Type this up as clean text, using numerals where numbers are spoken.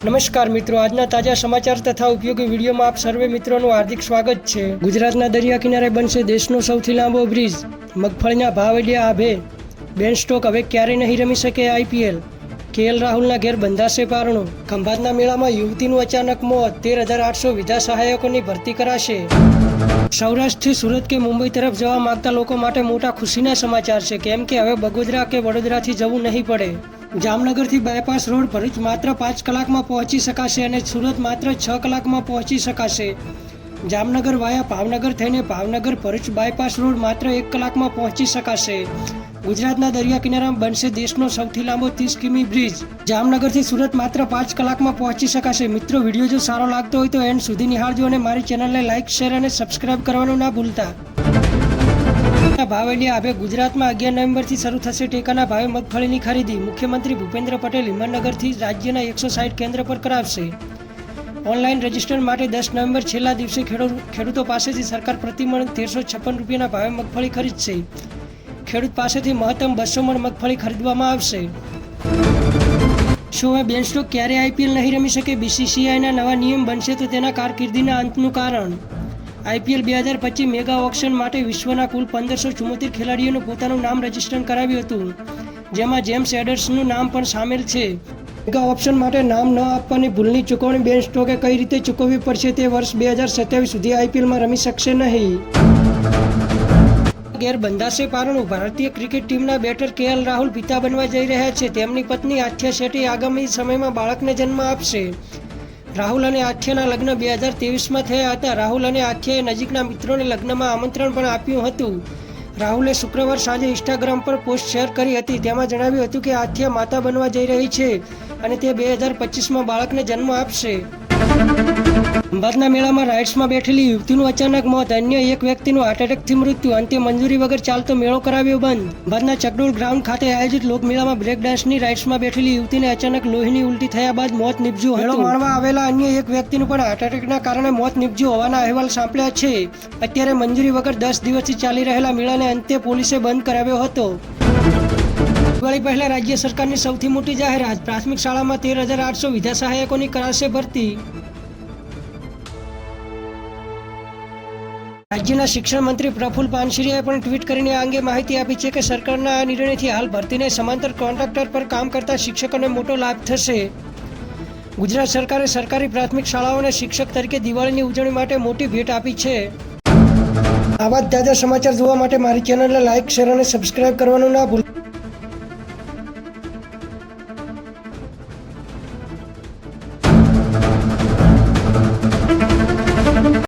નમસ્કાર મિત્રો, આજના તાજા સમાચાર તથા ઉપયોગી વિડીયોમાં આપ સર્વે મિત્રોનું હાર્દિક સ્વાગત છે। ગુજરાતના દરિયા કિનારે બનશે દેશનો સૌથી લાંબો બ્રિજ, મગફળીના ભાવ અડ્યા આભે, બેન સ્ટોક હવે ક્યારેય નહીં રમી શકે આઈપીએલ, કેએલ રાહુલના ઘેર બંધાશે પારણું, ખંભાતના મેળામાં યુવતીનું અચાનક મોત, 13,800 વિધા સહાયકોની ભરતી કરાશે। સૌરાષ્ટ્રથી સુરત કે મુંબઈ તરફ જવા માંગતા લોકો માટે મોટા ખુશીના સમાચાર છે, કેમ કે હવે બગોદરા કે વડોદરાથી જવું નહીં પડે। જામનગરથી બાયપાસ રોડ ભરૂચ માત્ર 5 કલાકમાં પહોંચી શકાશે અને સુરત માત્ર 6 કલાકમાં પહોંચી શકાશે। જામનગર વાયા ભાવનગર થઈને ભાવનગર ભરૂચ બાયપાસ રોડ માત્ર 1 કલાકમાં પહોંચી શકાશે। ગુજરાતના દરિયા કિનારામાં બનશે દેશનો સૌથી લાંબો 30 કિમી બ્રિજ, જામનગરથી સુરત માત્ર 5 કલાકમાં પહોંચી શકાશે। મિત્રો, વિડીયો જો સારો લાગતો હોય તો એન્ડ સુધી નિહાળજો અને મારી ચેનલને લાઇક, શેર અને સબસ્ક્રાઇબ કરવાનું ના ભૂલતા। ભાવ અડ્યા આભે, ગુજરાતમાં 11 નવેમ્બરથી શરૂ થશે ટેકાના ભાવે મગફળીની ખરીદી। મુખ્યમંત્રી ભૂપેન્દ્ર પટેલ હિંમતનગરથી રાજ્યના 160 કેન્દ્ર પર કરાવશે ઓનલાઈન રજીસ્ટર માટે 10 નવેમ્બર છેલ્લા દિવસે ખેડૂતો પાસેથી સરકાર પ્રતિમણ 1356 રૂપિયાના ભાવે મગફળી ખરીદશે। ખેડૂત પાસેથી મહત્તમ 200 મણ મગફળી ખરીદવામાં આવશે। શું હવે બેન સ્ટોક ક્યારે આઈપીએલ નહીં રમી શકે? બીસીસીઆઈના નવા નિયમ બનશે તો તેના કારકિર્દીના અંતનું કારણ। આઈપીએલ 2025 મેગા ઓક્શન માટે વિશ્વના કુલ 1574 ખેલાડીઓનું પોતાનું નામ રજીસ્ટર કરાવ્યું હતું, જેમાં જેમ્સ એડર્સનું નામ પણ સામેલ છે। મેગા ઓપ્શન માટે નામ ન આપવાની ભૂલની ચૂકવણી બેન સ્ટોકે કઈ રીતે ચૂકવવી પડશે તે વર્ષ 2027 સુધી આઈપીએલમાં રમી શકશે નહીં। ઘેર બંધાશે પારણું, ભારતીય ક્રિકેટ ટીમના બેટર કેએલ રાહુલ પિતા બનવા જઈ રહ્યા છે। તેમની પત્ની આથ્યા શેટ્ટી આગામી સમયમાં બાળકને જન્મ આપશે। રાહુલ અને આથ્યાના લગ્ન 2023માં થયા હતા। રાહુલ અને આથ્યાએ નજીકના મિત્રોને લગ્નમાં આમંત્રણ પણ આપ્યું હતું। રાહુલે શુક્રવાર સાંજે ઇન્સ્ટાગ્રામ પર પોસ્ટ શેર કરી હતી। તેમાં જણાવ્યું હતું કે આથ્યા માતા બનવા જઈ રહી છે અને તે 2025માં બાળકને જન્મ આપશે। ખંભાતના મેળામાં રાઇડ્સમાં બેઠેલી યુવતીનું અચાનક મોત, અન્ય એક વ્યક્તિનું હાર્ટ એટેકથી મૃત્યુ, અંતે મંજૂરી વગર ચાલતો મેળો કરાવ્યો બંધ। ખંભાતના ચકડોળ ગ્રાઉન્ડ ખાતે આયોજિત લોકમેળામાં બ્રેક ડાન્સની રાઇડ્સમાં બેઠેલી યુવતીને અચાનક લોહીની ઉલટી થયા બાદ મોત નીપજ્યું હતું। મેળો માણવા આવેલા અન્ય એક વ્યક્તિનું પણ હાર્ટ એટેકના કારણે મોત નીપજ્યું હોવાના અહેવાલ સાંપડ્યા છે। અત્યારે મંજૂરી વગર 10 દિવસથી ચાલી રહેલા મેળાને અંતે પોલીસે બંધ કરાવ્યો હતો। દિવાળી પહેલા રાજ્ય સરકારની સૌથી મોટી જાહેરાત, પ્રાથમિક શાળામાં 13,800 વિધા સહાયકોની કરાશે ભરતી। રાજ્યના શિક્ષણ મંત્રી પ્રફુલ પાનસરિયાએ પણ ટ્વીટ કરીને આ અંગે માહિતી આપી છે કે સરકારના આ નિર્ણયથી હાલ ભરતીને સમાંતર કોન્ટ્રાક્ટર પર કામ કરતા શિક્ષકોને મોટો લાભ થશે। ગુજરાત સરકારે સરકારી પ્રાથમિક શાળાઓને શિક્ષક તરીકે દિવાળીની ઉજવણી માટે મોટી ભેટ આપી છે। આવા જ તાજા સમાચાર જોવા માટે મારી ચેનલને લાઇક, શેર અને સબસ્ક્રાઇબ કરવાનું ના ભૂલતા।